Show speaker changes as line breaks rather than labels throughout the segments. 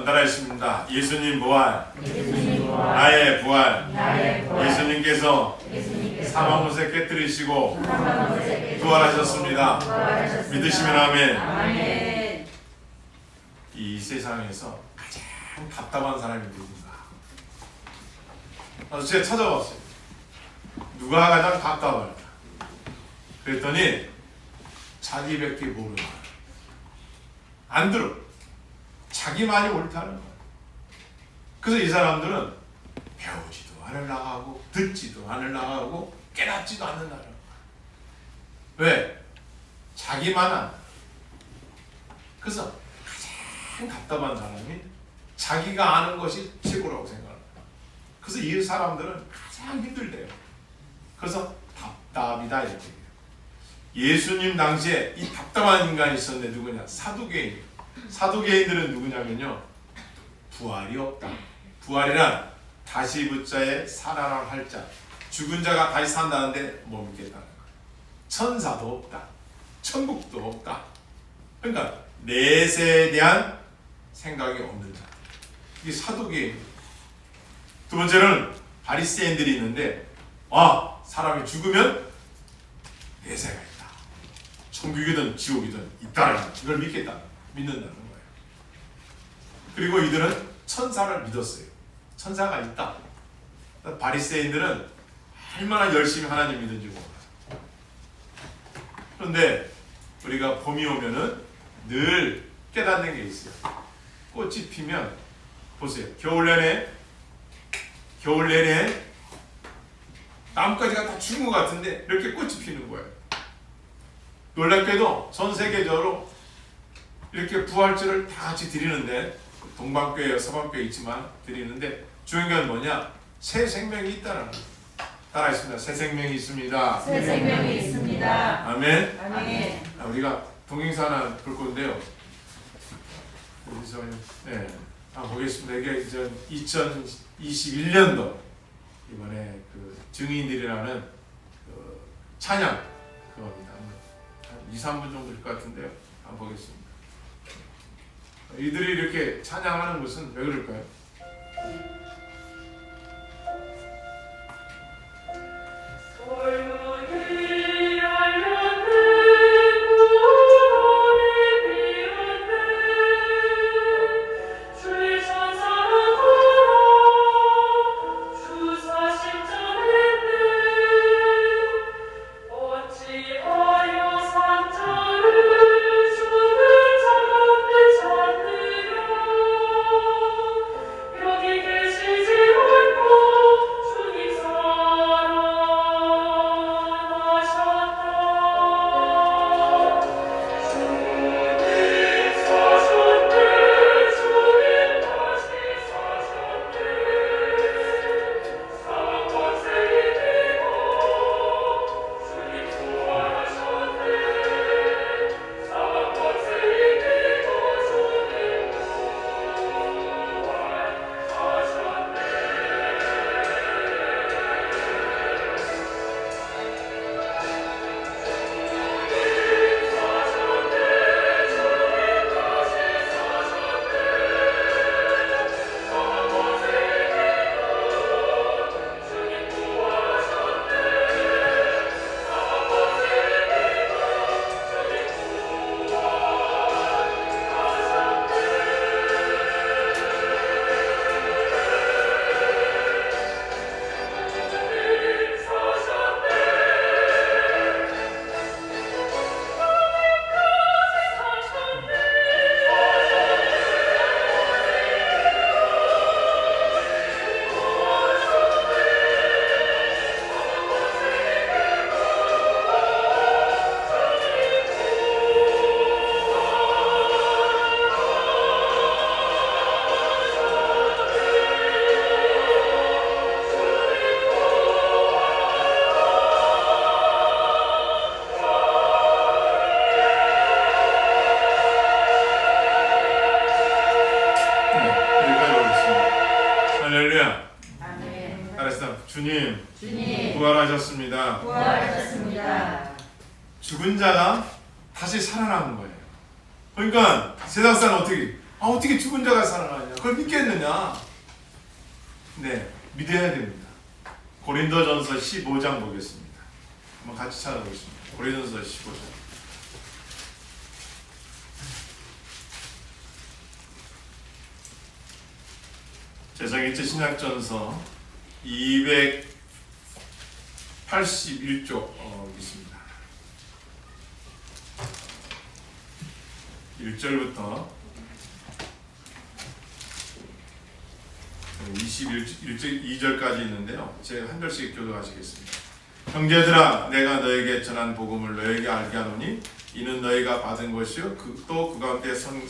따라하십니다. 예수님 부활,
예수님 부활,
나의 부활.
나의 부활.
예수님께서 사망 못에 깨뜨리시고 부활하셨습니다. 믿으시면 아멘.
아멘.
이 세상에서 가장 답답한 사람이 누군가? 그래서 제가 찾아봤어요. 누가 가장 답답할까? 그랬더니 자기밖에 모르는 거야. 안 들어. 자기만이 옳다는 거야. 그래서 이 사람들은 배우지도 않으려고 하고 듣지도 않으려고 하고 깨닫지도 않는다는 거야. 왜? 자기만 안다. 그래서 가장 답답한 사람이 자기가 아는 것이 최고라고 생각합니다. 그래서 이 사람들은 가장 힘들대요. 그래서 답답이다 이렇게 얘기해요. 예수님 당시에 이 답답한 인간이 있었는데 누구냐? 사두개인. 사두개인들은 누구냐면요, 부활이 없다. 부활이란 다시 붙자에 살아날 활자. 죽은 자가 다시 산다는데 못 믿겠다는 거예요. 천사도 없다. 천국도 없다. 그러니까 내세에 대한 생각이 없는 자. 이게 사두개인. 두 번째는 바리새인들이 있는데, 사람이 죽으면 내세가 있다. 천국이든 지옥이든 있다는 이걸 믿는다는 거예요. 그리고 이들은 천사를 믿었어요. 천사가 있다. 바리새인들은 얼마나 열심히 하나님 믿는지 몰라요. 그런데 우리가 봄이 오면은 늘 깨닫는 게 있어요. 꽃이 피면 보세요. 겨울 내내 나뭇가지가 다 죽은 것 같은데 이렇게 꽃이 피는 거예요. 놀랍게도 전 세계적으로 이렇게 부활절을 다 같이 드리는데, 동방교회와 서방교회 있지만 드리는데 중요한 건 뭐냐? 새 생명이 있다는 거예요. 따라하겠습니다. 새 생명이 있습니다.
새 생명이 있습니다.
아멘.
아멘.
우리가 동행사 하나 볼 건데요. 여기서 보겠습니다. 이게 2021년도 이번에 그 증인들이라는 그 찬양 그겁니다. 한 2, 3분 정도 될 것 같은데요. 한번 보겠습니다. 이들이 이렇게 찬양하는 것은 왜 그럴까요? 주님 부활하셨습니다. 죽은 자가 다시 살아나는 거예요. 그러니까 세상 사람 어떻게 어떻게 죽은 자가 살아나냐? 그걸 믿겠느냐? 네, 믿어야 됩니다. 고린도전서 15장 보겠습니다. 한번 같이 찾아보겠습니다. 고린도전서 15장. 제성일체 신약전서 281쪽 있습니다. 1절부터 22절까지 있는데요. 제가 한 절씩 교도하시겠습니다. 형제들아, 내가 너에게 전한 복음을 너에게 알게 하노니 이는 너희가 받은 것이요 또 그 가운데 선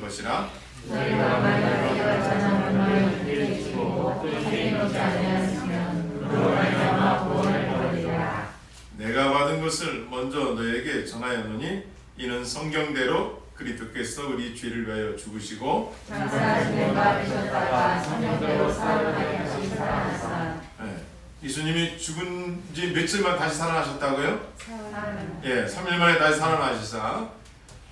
것이라.
너희가 만약 내가 전하는 말을 들으시고 행하지 아니하시면 그로 말미암아 구원을 얻으리라.
내가 받은 것을 먼저 너에게 전하였노니 이는 성경대로 그리스도께서 우리 죄를 위하여 죽으시고
장사하시는 바 되셨다가 성령대로 살아나게 하신 살아나사.
예수님이 죽은 지 며칠만 다시 살아나셨다고요?
살아나.
예, 3일 만에 다시 살아나시사.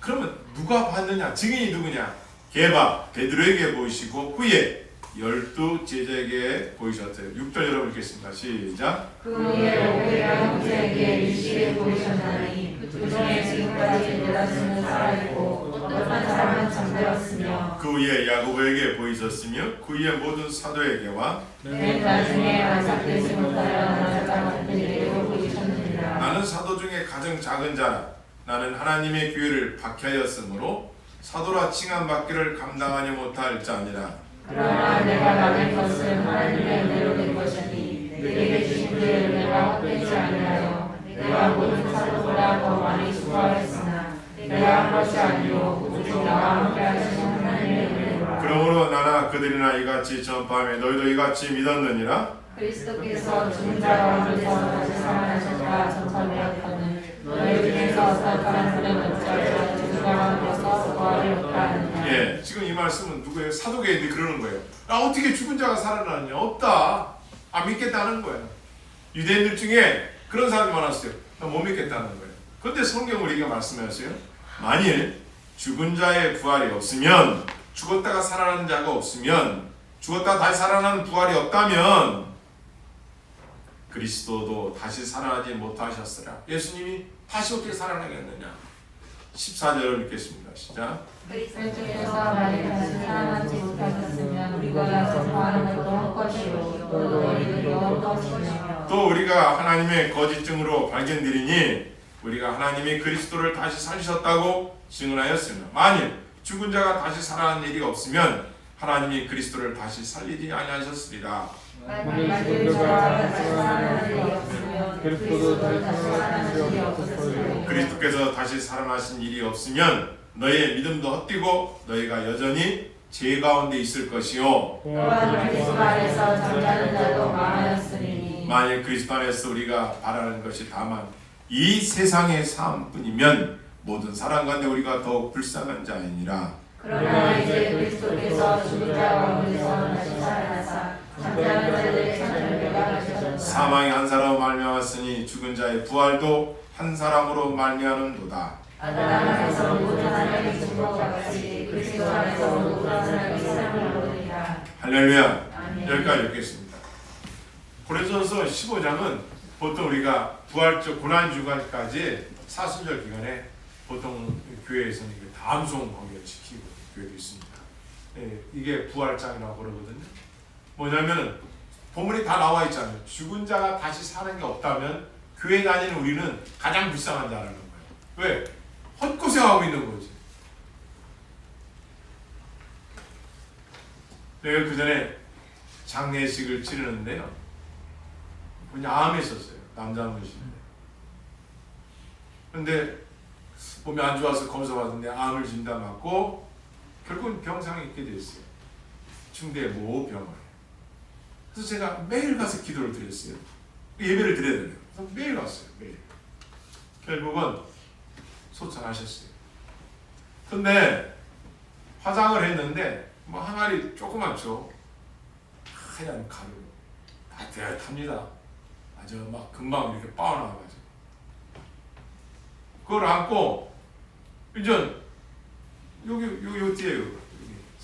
그러면 누가 봤느냐? 증인이 누구냐? 게바 베드로에게 보이시고 후에 12 제자에게 보이셨어요. 6절 여러분 읽겠습니다. 시작.
그 후에 오베라 형제에게 일시에 보이셨나니 그 중에 지금까지 네다섯은 살아있고 어떤 사람은 잠들었으며
그 후에 야고보에게 보이셨으며 그 후에 모든 사도에게와
맨 나중에 안삭되지 못하여 나자가 같은 이에게도 보이셨느니라.
나는 사도 중에 가장 작은 자라. 나는 하나님의 교회를 박해하였으므로 사도라 칭함받기를 감당하지 못할 자니라.
그러나 내가 받은 것은 하나님의 은혜로 된 것이니 내게 주신 그의 은혜가 헛되지 아니하여 내가 모든 사도보다 더 많이 수고하였으나 내가 한 것이 아니요 오직 나와 함께 하시는 하나님의 은혜로라.
그러므로 나나 그들이나 이같이 전파하며 너희도 이같이 믿었느니라.
그리스도께서 죽은 자 가운데서 다시 살아나셨다 전파되었거늘 너희 중에서 어떠한 사람은 어찌하여 죽은 자 가운데서 부활이 없다 하느냐.
예, 지금 이 말씀은 누구예요? 사도계인들이 그러는 거예요. 어떻게 죽은 자가 살아나느냐? 없다. 안 믿겠다는 거예요. 유대인들 중에 그런 사람이 많았어요. 나 못 믿겠다는 거예요. 그런데 성경은 우리가 말씀하세요. 만일 죽은 자의 부활이 없으면, 죽었다가 살아나는 자가 없으면, 죽었다가 다시 살아나는 부활이 없다면 그리스도도 다시 살아나지 못하셨으라. 예수님이 다시 어떻게 살아나겠느냐? 14절을 읽겠습니다. 시작.
그리스도께서 만일 다시 살아나지 못하셨으면 우리가 전파하는 것도 헛것이요 또 너희들도 헛것이며
또 우리가 하나님의 거짓 증으로 발견되리니 우리가 하나님이 그리스도를 다시 살리셨다고 증언하였으며 만일 죽은 자가 다시 살아나는 일이 없으면 하나님이 그리스도를 다시 살리지 아니하셨으리라.
만일 죽은 자가 다시 살아나는 일이 없으면 그리스도도 다시 살아나는 일이 없었으리라.
그리스도께서 다시 살아나신 일이 없으면 너희의 믿음도 헛되고 너희가 여전히 죄 가운데 있을 것이요
또한 그리스도 안에서 잠자는 자도 많았으니
만일 그리스도 안에서 우리가 바라는 것이 다만 이 세상의 삶뿐이면 모든 사람 가운데 우리가 더욱 불쌍한 자이니라.
그러나 이제 그리스도께서 죽은 자 가운데서 다시 살아나사 잠자는 자들의 참여가 되셨다.
사망이 한 사람으로 말미암았으니 죽은 자의 부활도 한 사람으로 말미암는도다.
아담 안에서 모든 사람이 죽은 것 같이 그리스도 안에서 모든 사람이 삶을 얻으리라.
할렐루야.
아멘.
여기까지 읽겠습니다. 고린도전서 15장은 보통 우리가 부활적 고난주간까지 사순절 기간에 보통 교회에서는 이게 담송 거기에 지키고 교회도 있습니다. 예, 이게 부활장이라고 그러거든요. 뭐냐면 본문이 다 나와 있잖아요. 죽은 자가 다시 사는 게 없다면 교회 다니는 우리는 가장 불쌍한 자라는 거예요. 왜? 헛고생하고 있는 거지. 내가 그 전에 장례식을 치르는데요. 그냥 암에 있었어요. 남자 분이신데. 근데 몸이 안 좋아서 검사 받은데 암을 진단 받고 결국은 병상에 있게 됐어요. 중대 모병을. 그래서 제가 매일 가서 기도를 드렸어요. 예배를 드려야 되네요. 그래서 매일 갔어요. 매일. 결국은 소천하셨어요. 근데 화장을 했는데 뭐 항아리 조그맣죠. 하얀 가루 따뜻합니다. 아주 막 금방 이렇게 빠져나가가지고 그걸 안고 이제 여기 뒤에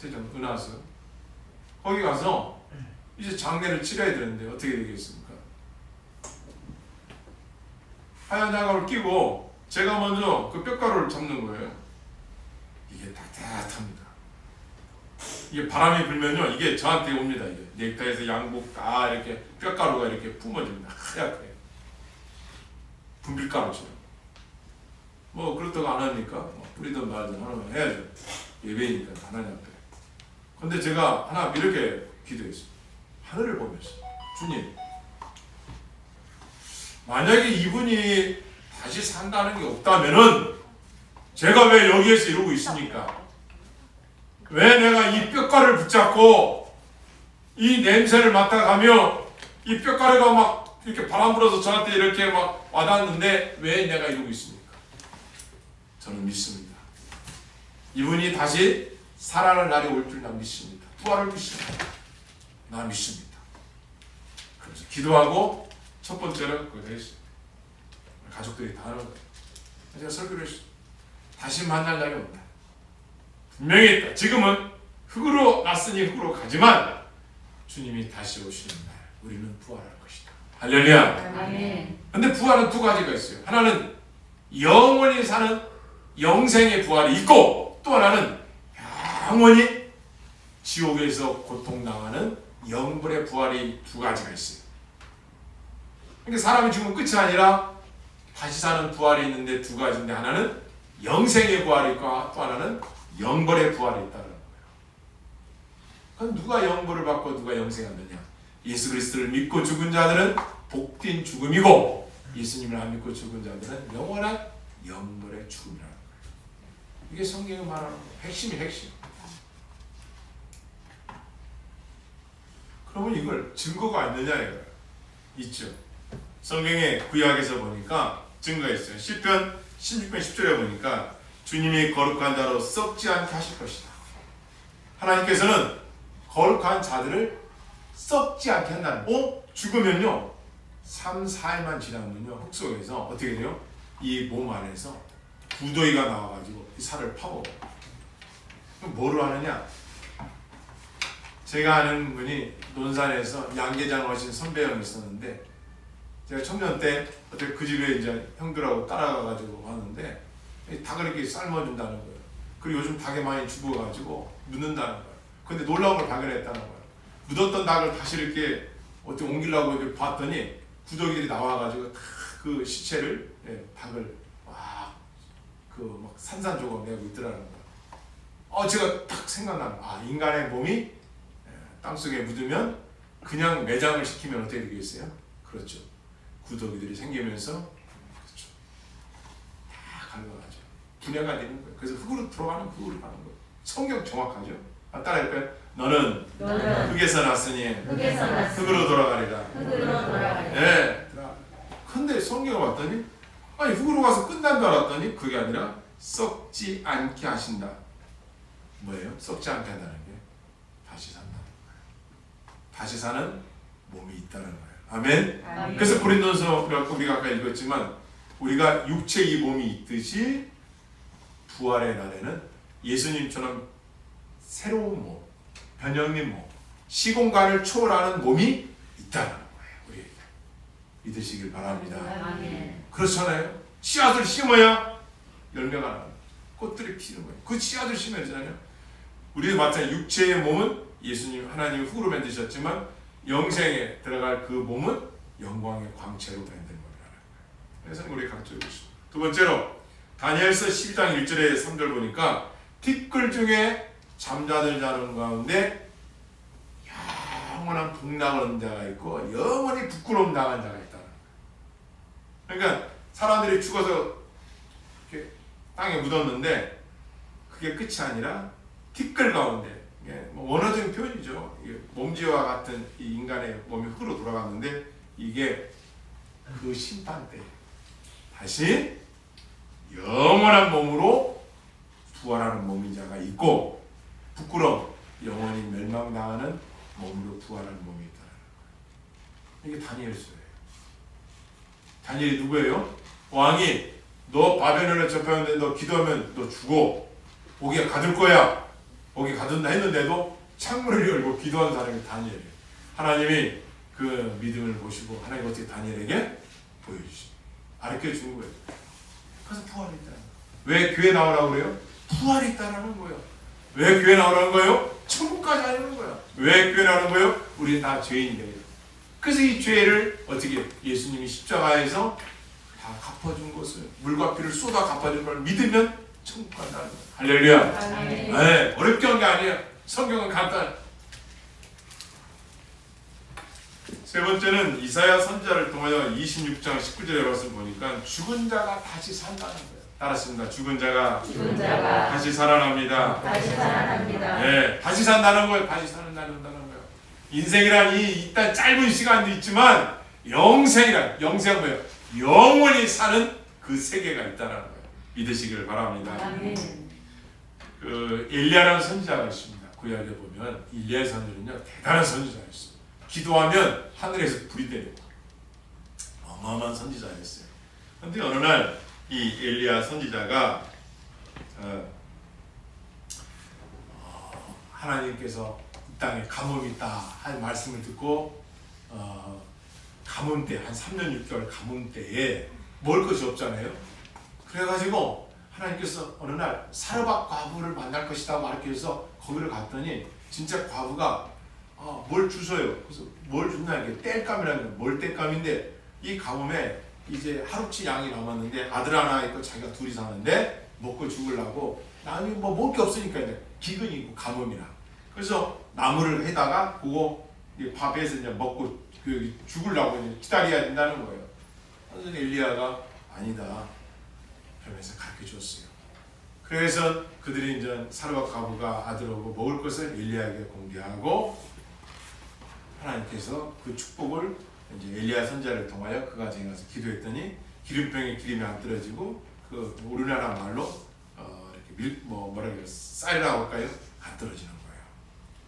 세종 은하수. 거기 가서 이제 장례를 치러야 되는데 어떻게 되겠습니까? 하얀 장갑을 끼고 제가 먼저 그 뼈가루를 잡는 거예요. 이게 따뜻합니다. 이게 바람이 불면요, 이게 저한테 옵니다. 이게 넥타이에서 양복 다 이렇게 뼈가루가 이렇게 뿜어집니다. 하얗게 분필가루처럼. 뭐 그렇다고 안 하니까 뭐 뿌리든 말든 하나만 해야죠. 예배니까 하나님 앞에. 근데 제가 하나 이렇게 기도했어요. 하늘을 보면서 주님, 만약에 이분이 다시 산다는 게 없다면은 제가 왜 여기에서 이러고 있습니까? 왜 내가 이 뼈가루를 붙잡고 이 냄새를 맡아가며 이 뼈가루가 막 이렇게 바람 불어서 저한테 이렇게 막 와닿는데 왜 내가 이러고 있습니까? 저는 믿습니다. 이분이 다시 살아날 날이 올 줄 난 믿습니다. 부활을 믿습니다. 나 믿습니다. 그래서 기도하고 첫 번째는 그거 했어요. 가족들이 다 하는 거예요. 제가 설교를 했어요. 다시 만날 날이 온다. 분명히 있다. 지금은 흙으로 났으니 흙으로 가지만 주님이 다시 오시는 날 우리는 부활할 것이다. 할렐루야.
아멘.
근데 부활은 두 가지가 있어요. 하나는 영원히 사는 영생의 부활이 있고 또 하나는 영원히 지옥에서 고통당하는 영불의 부활이 두 가지가 있어요. 그러니까 사람이 죽으면 끝이 아니라 다시 사는 부활이 있는데 두 가지인데 하나는 영생의 부활이 있고 또 하나는 영벌의 부활이 있다는 거예요. 그럼 누가 영벌을 받고 누가 영생을 받느냐? 예수 그리스도를 믿고 죽은 자들은 복된 죽음이고 예수님을 안 믿고 죽은 자들은 영원한 영벌의 죽음이라는 거예요. 이게 성경이 말하는 거예요. 핵심이 핵심. 그러면 이걸 증거가 있느냐 이거예요. 있죠. 성경의 구약에서 보니까 증거가 있어요. 시편 16편 10절에 보니까 주님이 거룩한 자로 썩지 않게 하실 것이다. 하나님께서는 거룩한 자들을 썩지 않게 한다는 거예요. 죽으면요 3, 4일만 지나면요 흙 속에서 어떻게 돼요? 이 몸 안에서 구더기가 나와가지고 이 살을 파먹어요. 그럼 뭐로 하느냐? 제가 아는 분이 논산에서 양계장 하신 선배 형이 있었는데 제가 청년 때 어떻게 그 집에 이제 형들하고 따라가가지고 왔는데 닭을 이렇게 삶아준다는 거예요. 그리고 요즘 닭이 많이 죽어가지고 묻는다는 거예요. 근데 놀라운 걸 발견했다는 거예요. 묻었던 닭을 다시 이렇게 어떻게 옮기려고 이렇게 봤더니 구더기들이 나와가지고 다 그 시체를 닭을 막 산산조각 내고 있더라는 거예요. 제가 딱 생각나는 거예요. 인간의 몸이 땅속에 묻으면 그냥 매장을 시키면 어떻게 되겠어요? 그렇죠. 구더기들이 생기면서 그렇죠. 다 갈라가죠. 분해가 되는 거예요. 그래서 흙으로 들어가는 흙으로 가는 거예요. 성경 정확하죠? 따라할까요? 너는 흙에서 났으니 흙으로 돌아가리라. 네. 근데 성경을 봤더니 아니 흙으로 가서 끝난 줄 알았더니 그게 아니라 썩지 않게 하신다. 뭐예요? 썩지 않게 한다는 게 다시 산다는 거예요. 다시 사는 몸이 있다는 거예요. 아멘.
아멘.
그래서 고린도서 우리가 아까 읽었지만 우리가 육체 이 몸이 있듯이 부활의 날에는 예수님처럼 새로운 몸, 변형된 몸, 시공간을 초월하는 몸이 있다는 거예요. 우리 믿으시길 바랍니다.
아멘.
그렇잖아요. 씨앗을 심어야 열매가 나요. 꽃들이 피는 거예요. 그 씨앗을 심어야잖아요. 우리도 마찬가지 육체의 몸은 예수님 하나님이 흙으로 만드셨지만 영생에 들어갈 그 몸은 영광의 광채로 만든 거라는 거예요. 그래서 우리 강조하고 있습니다. 두 번째로 다니엘서 12장 1절에 3절 보니까 티끌 중에 잠자들 자는 가운데 영원한 복락을 자가 있고 영원히 부끄러움 당한 자가 있다는 거예요. 그러니까 사람들이 죽어서 이렇게 땅에 묻었는데 그게 끝이 아니라 티끌 가운데 원어적인 표현이죠. 몸지와 같은 이 인간의 몸이 흙으로 돌아갔는데 이게 그 심판 때 다시 영원한 몸으로 부활하는 몸인 자가 있고 부끄러움, 영원히 멸망당하는 몸으로 부활하는 몸이 있다는 거예요. 이게 다니엘서예요. 다니엘이 누구예요? 왕이 너 바벨론에 접하는데 너 기도하면 너 죽어. 고기가 가둘 거야. 거기 가둔다 했는데도 창문을 열고 기도한 사람이 다니엘이에요. 하나님이 그 믿음을 보시고 하나님 어떻게 다니엘에게 보여주시 가르쳐 주는 거예요. 그래서 부활이 있다는 거예요. 왜 교회 나오라고 그래요? 부활이 있다는 거예요. 왜 교회 나오라는 거예요? 천국까지 하는 거예요. 왜 교회 나오는 거예요? 우리는 다 죄인들이에요. 그래서 이 죄를 어떻게 예수님이 십자가에서 다 갚아준 것을 물과 피를 쏟아 갚아준 걸 믿으면 천국 간다는 거예요. 할렐루야. 네, 어렵게 한 게 아니에요. 성경은 간단. 세 번째는 이사야 선지자를 통하여 26장 19절의 말씀 보니까 죽은 자가 다시 산다는 거예요. 따랐습니다. 죽은 자가 다시 살아납니다. 네, 다시 산다는 거예요. 다시 살아난다는 거예요. 인생이란 일단 짧은 시간도 있지만 영생은 뭐예요? 영원히 사는 그 세계가 있다는 거예요. 믿으시기를 바랍니다. 그 엘리야라는 선지자가 있습니다. 구약에 보면 엘리야 선지자는요 대단한 선지자였어요. 기도하면 하늘에서 불이 내리고 어마어마한 선지자였어요. 그런데 어느 날 이 엘리야 선지자가 하나님께서 이 땅에 가뭄이 있다 한 말씀을 듣고 가뭄 때 한 3년 6개월 가뭄 때에 먹을 것이 없잖아요. 그래가지고 하나님께서 어느 날 사르밧 과부를 만날 것이다 말해서 거기를 갔더니 진짜 과부가 뭘 주셔요. 그래서 뭘 줬나 이게 땔감이라는 뭘 땔감인데 이 가뭄에 이제 하루치 양이 남았는데 아들 하나 있고 자기가 둘이 사는데 먹고 죽으려고 나는 뭐 먹을 게 없으니까 이제 기근이 있고 가뭄이라 그래서 나무를 해다가 그거 밥에서 이제 먹고 죽으려고 이제 기다려야 된다는 거예요. 그래서 엘리야가 아니다 그러면서 가르쳐 줬어요. 그래서 그들이 이제 사르밧 과부가 아들하고 먹을 것을 엘리야에게 공개하고 하나님께서 그 축복을 이제 엘리야 선지자를 통하여 그 가정에 가서 기도했더니 기름병에 기름이 안 떨어지고 그 우리나라 말로 이렇게 뭐라 그래요? 쌀이라고 할까요? 안 떨어지는 거예요.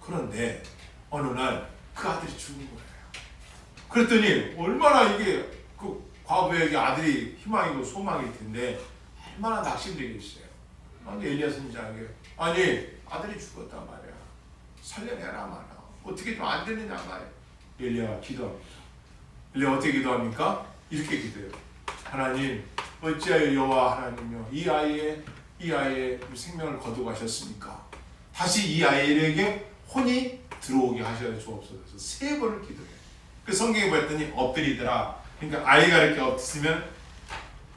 그런데 어느 날 그 아들이 죽은 거예요. 그랬더니 얼마나 이게 그 과부에게 아들이 희망이고 소망일 텐데 얼마나 낙심되겠어요. 근데 엘리야 선지자에게 아니 아들이 죽었단 말이야. 살려내라 말이야. 어떻게 좀 안 되느냐 말이야. 엘리야가 기도합니다. 엘리야 어떻게 기도합니까? 이렇게 기도해요. 하나님 어찌하여 여호와 하나님이여 이 아이의 생명을 거두가셨습니까? 다시 이 아이에게 혼이 들어오게 하셔야 주옵소서. 3번을 기도해요. 그 성경에 보았더니 엎드리더라. 그러니까 아이가 이렇게 엎드리면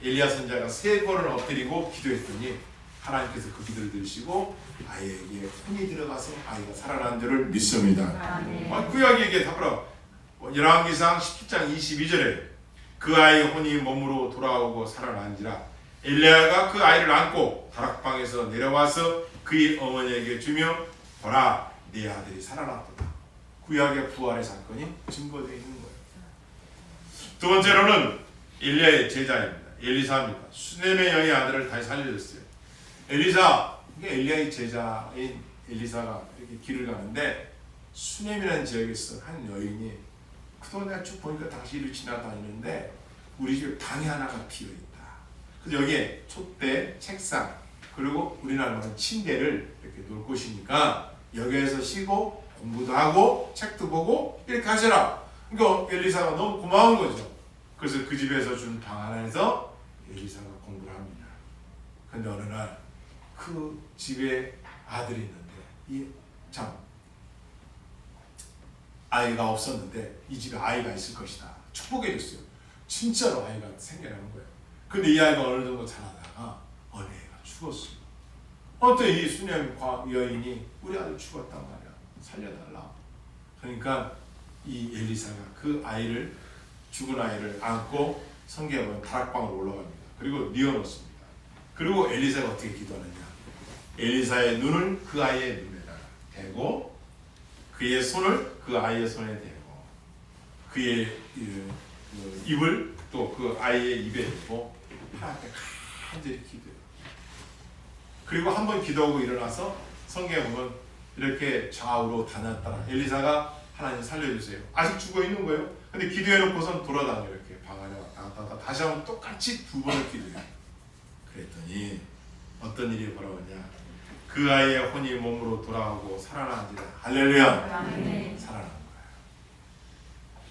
엘리야 선지자가 3번을 엎드리고 기도했더니 하나님께서 그 기도를 들으시고 아이에게 혼이 들어가서 아이가 살아난 줄을 믿습니다. 구약에 얘기해 답하라. 열왕기상 17장 22절에 그 아이의 혼이 몸으로 돌아오고 살아난지라 엘리야가 그 아이를 안고 다락방에서 내려와서 그의 어머니에게 주며 보라 네 아들이 살아났도다. 구약의 부활의 사건이 증거되어 있는 거예요. 두 번째로는 엘리야의 제자입니다. 엘리사입니다. 수넴의 여인의 아들을 다시 살려줬어요. 엘리사, 엘리야의 제자인 엘리사가 이렇게 길을 가는데 수넴이라는 지역에서 한 여인이 그동안 내가 쭉 보니까 당신이 지나다니는데 우리 집에 방이 하나가 비어있다. 그래서 여기에 촛대, 책상 그리고 우리나라 말하는 침대를 이렇게 놓을 곳이니까 여기에서 쉬고 공부도 하고 책도 보고 이렇게 하셔라. 그러니까 엘리사가 너무 고마운 거죠. 그래서 그 집에서 준 방 안에서 엘리사가 공부를 합니다. 근데 어느 날 그 집에 아들이 있는데 아이가 없었는데 이 집에 아이가 있을 것이다. 축복해 줬어요. 진짜로 아이가 생겨나는 거예요. 근데 이 아이가 어느 정도 자라다가 어느 애가 죽었어요. 어때 이 수넴 여인이 우리 아들 죽었단 말이야. 살려달라. 그러니까 이 엘리사가 그 아이를 죽은 아이를 안고 성경에 보면 다락방으로 올라갑니다. 그리고 뉘어놓습니다. 그리고 엘리사가 어떻게 기도하느냐. 엘리사의 눈을 그 아이의 눈에다가 대고 그의 손을 그 아이의 손에 대고 그의 입을 또 그 아이의 입에 대고 하나님께 간절히 기도해요. 그리고 한번 기도하고 일어나서 성경에 보면 이렇게 좌우로 다녔다라 엘리사가 하나님 살려주세요. 아직 죽어 있는 거예요. 근데 기도해놓고선 돌아다녀 이렇게 방 안에 왔다 갔다 다시 한번 똑같이 2번을 기도해요. 그랬더니 어떤 일이 벌어졌냐. 그 그 아이의 혼이 몸으로 돌아오고 살아난지라. 할렐루야.
아멘.
살아난 거예요.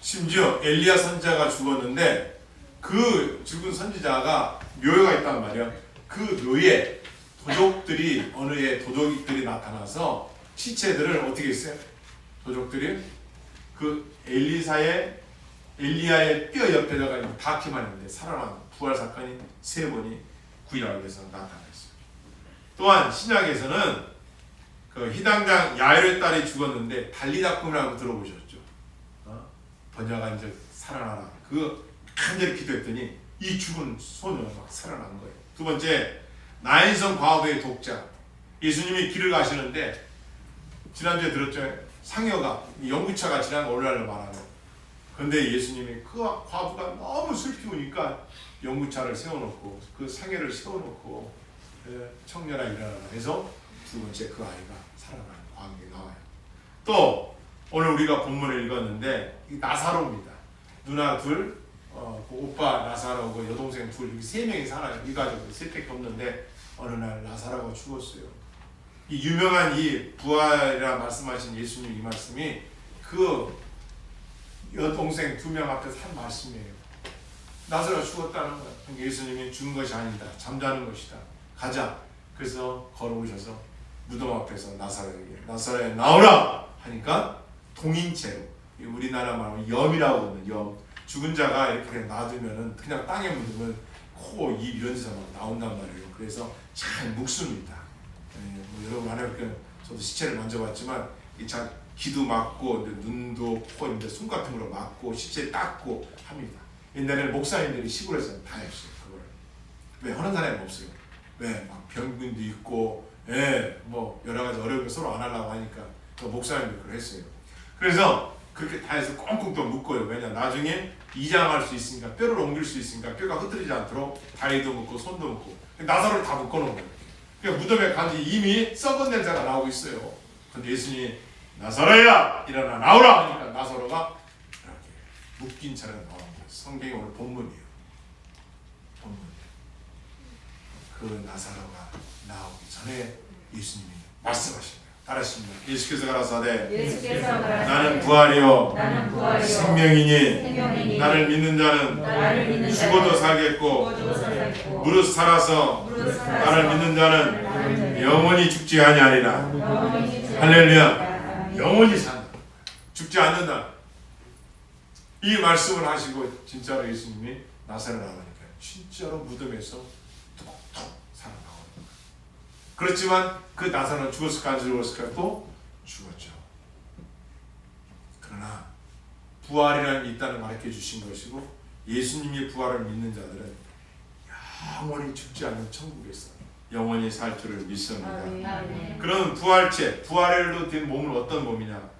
심지어 엘리야 선지자가 죽었는데 그 죽은 선지자가 묘가 있단 말이야. 그 묘에 도적들이 어느 해 도적들이 나타나서 시체들을 어떻게 했어요? 도적들이 그 엘리야의 뼈 옆에다가 닿기만 했는데 살아난 부활 사건이 3번이 구약에서 나타났어요. 또한 신약에서는 그 희당장 야일의 딸이 죽었는데 달리다꿈이라고 들어보셨죠? 번역한 적 살아나라. 그 간절히 기도했더니 이 죽은 소녀가 막 살아난 거예요. 두 번째, 나인성 과부의 독자. 예수님이 길을 가시는데 지난주에 들었죠? 상여가 연구차가 지나간 오늘날로 말하는. 그런데 예수님이 그 과부가 너무 슬피 우니까 연구차를 세워놓고 그 상여를 세워놓고 청년아 일어나라 해서 두 번째 그 아이가 살아나는 광경이 나와요. 또 오늘 우리가 본문을 읽었는데 나사로입니다. 누나 둘, 그 오빠 나사로고 여동생 둘, 이렇게 3명이 살아요. 이 가족이 3밖에 없는데 어느 날 나사로가 죽었어요. 이 유명한 이 부활이라 말씀하신 예수님 이 말씀이 그 여동생 2명 앞에서 한 말씀이에요. 나사로가 죽었다는 거야. 예수님이 죽은 것이 아니다. 잠자는 것이다. 가자. 그래서 걸어오셔서 무덤 앞에서 나사로에 나오라 하니까 동인체로, 우리나라 말로 염이라고 하거든요. 염. 죽은 자가 이렇게 놔두면은 그냥 땅에 묻으면 코, 입 이런 데서 막 나온단 말이에요. 그래서 잘 묵습니다. 뭐 여러분 안 해볼게요. 저도 시체를 만져봤지만 잘 귀도 막고 눈도 코 있는데 손 같은 걸로 막고 시체 닦고 합니다. 옛날에는 목사님들이 시골에서 다 했어요. 그걸. 왜 하는 사람이 없어요. 왜 막 병균도 있고, 뭐 여러 가지 어려움을 서로 안 하려고 하니까 목사님들이 그걸 했어요. 그래서 그렇게 다 해서 꽁꽁 또 묶어요. 왜냐 나중에 이장할 수 있으니까, 뼈를 옮길 수 있으니까 뼈가 흩어지지 않도록 다리도 묶고 손도 묶고 나사로를 다 묶어놓은 거예요. 그러니까 무덤에 간지 이미 썩은 냄새가 나오고 있어요. 근데 예수님이 나사로야 일어나 나오라 하니까 나사로가 이렇게 묶인 채로 나오는 거예요. 성경이 오늘 본문이에요. 본문이에요. 그 나사로가 나오기 전에 예수님이 말씀하신 거예요. 따라하십니다. 예수께서 가라사대 나는 부활이요 생명이니 나를 믿는 자는 죽어도 살겠고 무릇 살아서 나를 믿는 자는 영원히 죽지 아니하리라. 할렐루야. 영원히 산다. 죽지 않는다. 이 말씀을 하시고 진짜로 예수님이 나사로에 나오니까 진짜로 무덤에서 톡톡 살아나오는 거예요. 그렇지만 그 나사로는 죽었을까 안 죽었을까? 또 죽었죠. 그러나 부활이라는 게 있다는 걸 가르쳐 주신 것이고, 예수님의 부활을 믿는 자들은 영원히 죽지 않는 천국에서 영원히 살 줄을 믿습니다. 그런 부활체, 부활로 된 몸은 어떤 몸이냐?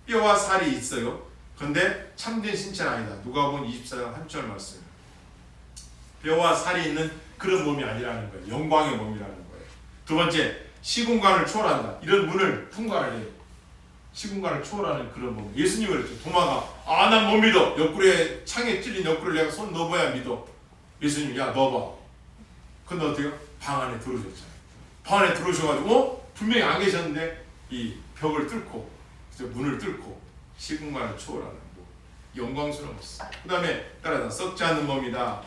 뼈와 살이 있어요. 그런데 참된 신체는 아니다. 누가복음 24장 3절 말씀. 뼈와 살이 있는 그런 몸이 아니라는 거예요. 영광의 몸이라는 거예요. 두 번째, 시공간을 초월한다. 이런 문을 통과를 해요. 시공간을 초월하는 그런 몸. 예수님이 그랬죠. 도마가 난 못 믿어. 옆구리에 창에 찔린 옆구리를 내가 손 넣어봐야 믿어. 예수님이 야 넣어봐. 근데 어때요? 방 안에 들어오셨잖아요. 방 안에 들어오셔가지고 분명히 안 계셨는데 이 벽을 뚫고 문을 뚫고 시공간을 초월하는 몸. 영광스러운 몸. 그 다음에 따라서 썩지 않는 몸이다.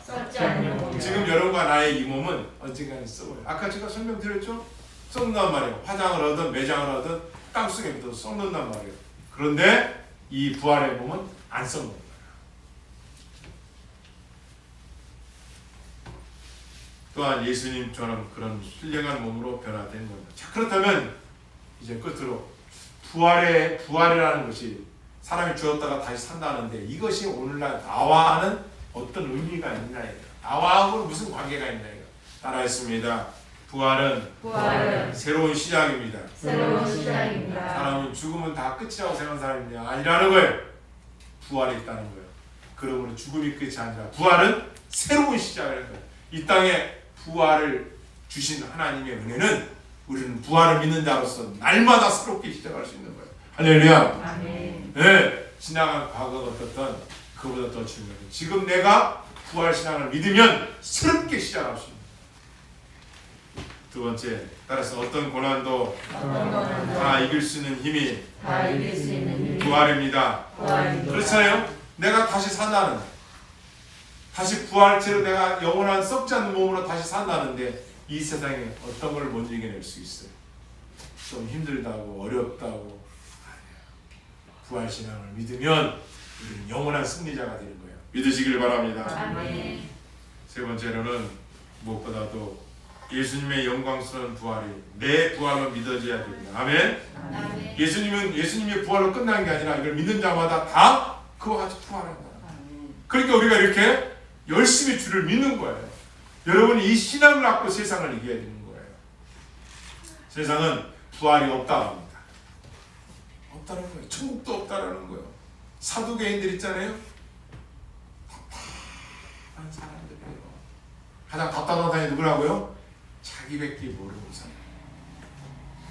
지금 여러분과 나의 이 몸은 언젠가는 썩어요. 아까 제가 설명드렸죠? 썩는단 말이에요. 화장을 하든 매장을 하든 땅속에 묻어서 썩는단 말이에요. 그런데 이 부활의 몸은 안 썩는 거예요. 또한 예수님처럼 그런 신령한 몸으로 변화된 겁니다. 자, 그렇다면 이제 끝으로 부활이라는 것이 사람이 죽었다가 다시 산다는데 이것이 오늘날 나와는 어떤 의미가 있나 이거. 나와하고는 무슨 관계가 있나 이거. 따라했습니다. 부활은 새로운 시작입니다. 사람은 죽으면 다 끝이라고 생각하는 사람이 아니라는 거예요. 부활이 있다는 거예요. 그러므로 죽음이 끝이 아니라 부활은 새로운 시작이라는 거예요. 이 땅에 부활을 주신 하나님의 은혜는 우리는 부활을 믿는 자로서 날마다 새롭게 시작할 수 있는 거예요. 할렐루야. 아멘. 네, 지나간 과거가 어떻든 그보다 더 중요해요. 지금 내가 부활 신앙을 믿으면 새롭게 시작할 수 있는 거예요. 두 번째, 따라서 어떤 고난도
어떤 고난도
다 이길 수 있는 힘이
다 이길 수 있는 힘이
부활입니다.
부활입니다.
그렇잖아요. 내가 다시 산다는, 다시 부활체로 내가 영원한 썩지 않는 몸으로 다시 산다는데 이 세상에 어떤 걸 못 이겨낼 수 있어요. 좀 힘들다고 어렵다고. 부활신앙을 믿으면 우리는 영원한 승리자가 되는 거예요. 믿으시길 바랍니다.
아멘.
세 번째로는 무엇보다도 예수님의 영광스러운 부활이 내 부활로 믿어져야 됩니다. 아멘.
아멘.
예수님의 부활로 끝난 게 아니라 이걸 믿는 자마다 다 그와 같이 부활한다.
아멘.
그러니까 우리가 이렇게 열심히 주를 믿는 거예요. 여러분이 이 신앙을 갖고 세상을 이겨야 되는 거예요. 세상은 부활이 없다 합니다. 없다는 거예요. 천국도 없다라는 거예요. 사두개인들 있잖아요. 답답한 사람들이에요. 가장 답답한 사람이 누구라고요? 자기밖에 모르는 사람.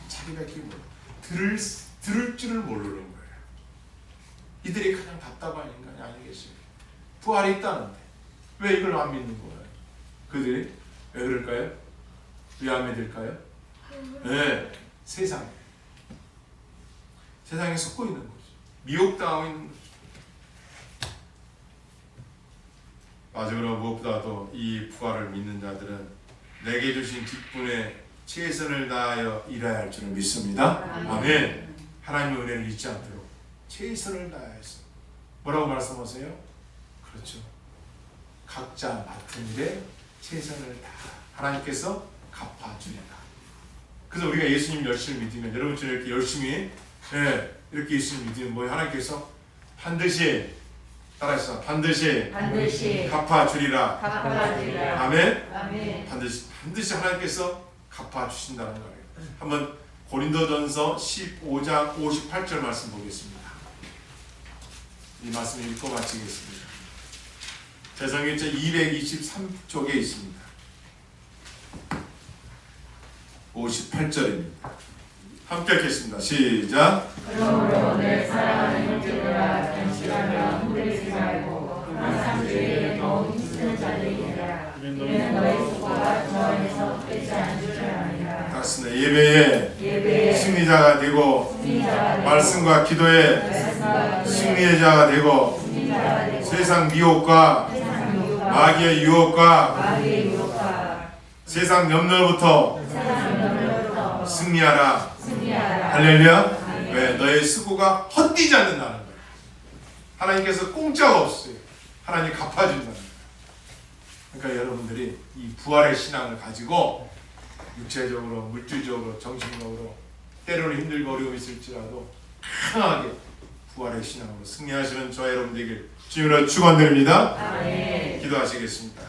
자기밖에 모르는, 들을 줄을 모르는 거예요. 이들이 가장 답답한 인간이 아니겠어요? 부활이 있다는데 왜 이걸 안 믿는 거예요? 그들이 왜 그럴까요? 왜 안 믿을까요? 네, 세상에 속고 있는 거죠. 미혹당하고 있는 거죠. 마지막으로 무엇보다도 이 부활을 믿는 자들은 내게 주신 직분에 최선을 다하여 일해야 할 줄을 믿습니다. 아멘. 하나님의 은혜를 잊지 않도록 최선을 다해서 뭐라고 말씀하세요? 그렇죠. 각자 맡은 일에 최선을 다 하나님께서 갚아주리라. 그래서 우리가 예수님 열심히 믿으면 여러분처럼 이렇게 열심히 이렇게 예수님 믿으면 뭐 하나님께서 반드시 따라해서 반드시 갚아주리라.
갚아주리라.
아멘.
아멘.
반드시 하나님께서 갚아주신다는 거예요. 한번 고린도전서 15장 58절 말씀 보겠습니다. 이 말씀 읽고 마치겠습니다. 제성일체 223쪽에 있습니다. 58절입니다. 함께 읽겠습니다. 시작.
그러므로 내 사랑하는 형제들아 견실하며 흔들리지 말고 항상 주의에 더욱 힘쓰는 자들이니라. 이는 너희 수고가 주 안에서 뺏지 않을 줄 아니라.
같습니다. 예배에 승리자가 되고 말씀과 기도에 승리자가 되고 세상 미혹과 마귀의 유혹과 세상 염려로부터 승리하라. 할렐루야. 왜? 너의 수고가 헛되지 않는다는 거예요. 하나님께서 공짜가 없어요. 하나님 갚아준다는 거예요. 그러니까 여러분들이 이 부활의 신앙을 가지고 육체적으로, 물질적으로, 정신적으로 때로는 힘들고 어려움이 있을지라도 강하게 부활의 신앙으로 승리하시는 저와 여러분들에게 주님으로 축원드립니다.
아멘.
기도하시겠습니다.